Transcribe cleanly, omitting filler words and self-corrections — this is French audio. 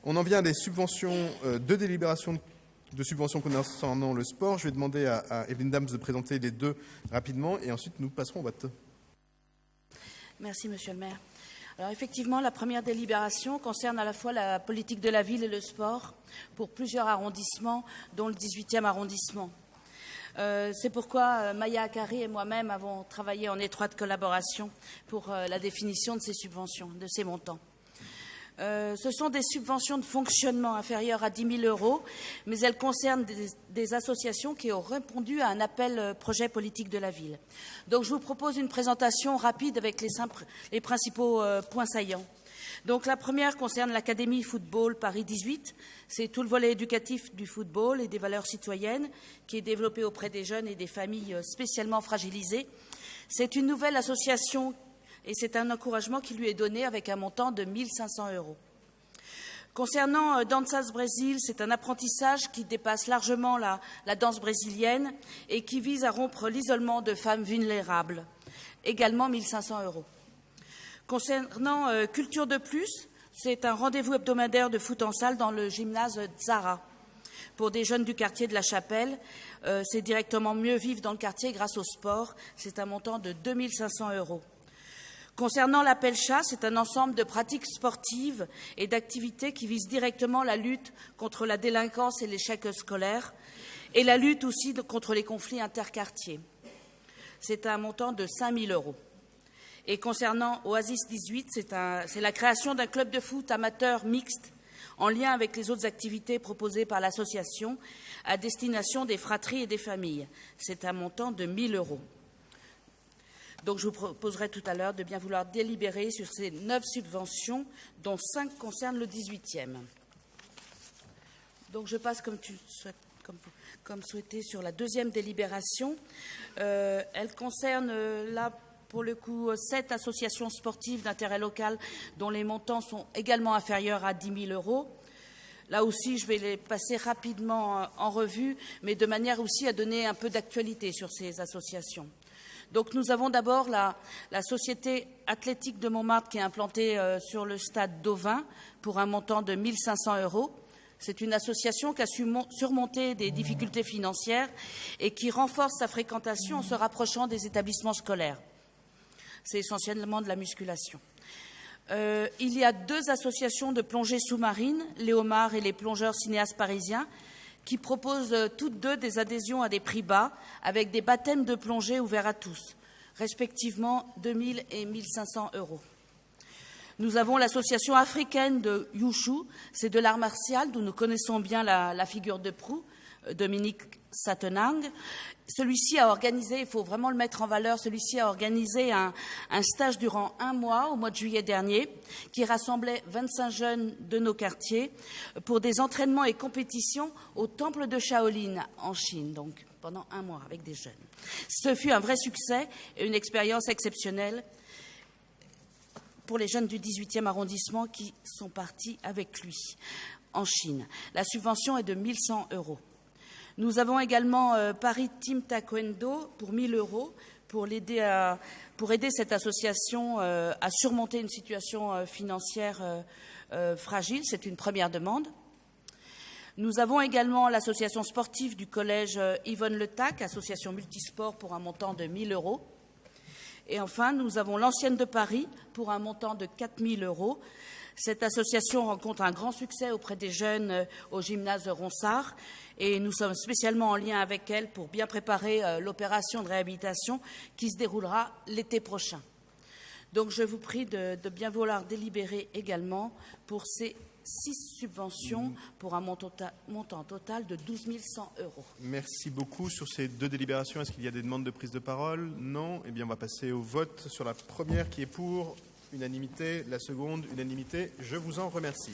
On en vient à des subventions, deux délibérations de subventions concernant le sport. Je vais demander à Evelyne Dams de présenter les deux rapidement et ensuite nous passerons au vote. Merci, Monsieur le maire. Alors effectivement, la première délibération concerne à la fois la politique de la ville et le sport pour plusieurs arrondissements, dont le 18e arrondissement. C'est pourquoi Maya Akari et moi-même avons travaillé en étroite collaboration pour la définition de ces subventions, de ces montants. Ce sont des subventions de fonctionnement inférieures à 10 000 €, mais elles concernent des associations qui ont répondu à un appel projet politique de la ville. Donc je vous propose une présentation rapide avec les principaux points saillants. Donc la première concerne l'Académie Football Paris 18. C'est tout le volet éducatif du football et des valeurs citoyennes qui est développé auprès des jeunes et des familles spécialement fragilisées. C'est une nouvelle association et c'est un encouragement qui lui est donné avec un montant de 1 500 €. Concernant Danças Brésil, c'est un apprentissage qui dépasse largement la danse brésilienne et qui vise à rompre l'isolement de femmes vulnérables. Également 1 500 €. Concernant Culture de Plus, c'est un rendez-vous hebdomadaire de foot en salle dans le gymnase Zara. Pour des jeunes du quartier de la Chapelle, c'est directement mieux vivre dans le quartier grâce au sport. C'est un montant de 2 500 €. Concernant l'appel chat, c'est un ensemble de pratiques sportives et d'activités qui visent directement la lutte contre la délinquance et l'échec scolaire et la lutte aussi contre les conflits interquartiers. C'est un montant de 5 000 €. Et concernant Oasis 18, c'est la création d'un club de foot amateur mixte en lien avec les autres activités proposées par l'association à destination des fratries et des familles. C'est un montant de 1 000 €. Donc je vous proposerai tout à l'heure de bien vouloir délibérer sur ces 9 subventions, dont 5 concernent le 18e. Donc je passe comme souhaité sur la deuxième délibération. Elle concerne là pour le coup 7 associations sportives d'intérêt local dont les montants sont également inférieurs à 10 000 €. Là aussi, je vais les passer rapidement en revue, mais de manière aussi à donner un peu d'actualité sur ces associations. Donc nous avons d'abord la Société athlétique de Montmartre qui est implantée sur le stade d'Auvin pour un montant de 1 500 €. C'est une association qui a su surmonter des difficultés financières et qui renforce sa fréquentation en se rapprochant des établissements scolaires. C'est essentiellement de la musculation. Il y a 2 associations de plongée sous-marine, Léomar et les plongeurs cinéastes parisiens, qui proposent toutes deux des adhésions à des prix bas, avec des baptêmes de plongée ouverts à tous, respectivement 2 000 et 1 500 €. Nous avons l'association africaine de Yushu, c'est de l'art martial, d'où nous connaissons bien la figure de proue, Dominique Satenang. Celui-ci a organisé, il faut vraiment le mettre en valeur, celui-ci a organisé un stage durant 1 mois, au mois de juillet dernier, qui rassemblait 25 jeunes de nos quartiers pour des entraînements et compétitions au temple de Shaolin en Chine, donc pendant 1 mois avec des jeunes. Ce fut un vrai succès et une expérience exceptionnelle pour les jeunes du 18e arrondissement qui sont partis avec lui en Chine. La subvention est de 1 100 €. Nous avons également Paris Team Taekwondo pour 1 000 € pour aider cette association à surmonter une situation financière fragile. C'est une première demande. Nous avons également l'association sportive du collège Yvonne Le Tac, association multisport pour un montant de 1 000 €. Et enfin, nous avons l'Ancienne de Paris pour un montant de 4 000 €. Cette association rencontre un grand succès auprès des jeunes au gymnase de Ronsard et nous sommes spécialement en lien avec elle pour bien préparer l'opération de réhabilitation qui se déroulera l'été prochain. Donc je vous prie de bien vouloir délibérer également pour ces 6 subventions pour un montant total de 12 100 €. Merci beaucoup. Sur ces 2 délibérations, est-ce qu'il y a des demandes de prise de parole? Non. Eh bien, on va passer au vote sur la première qui est pour unanimité, la seconde unanimité. Je vous en remercie.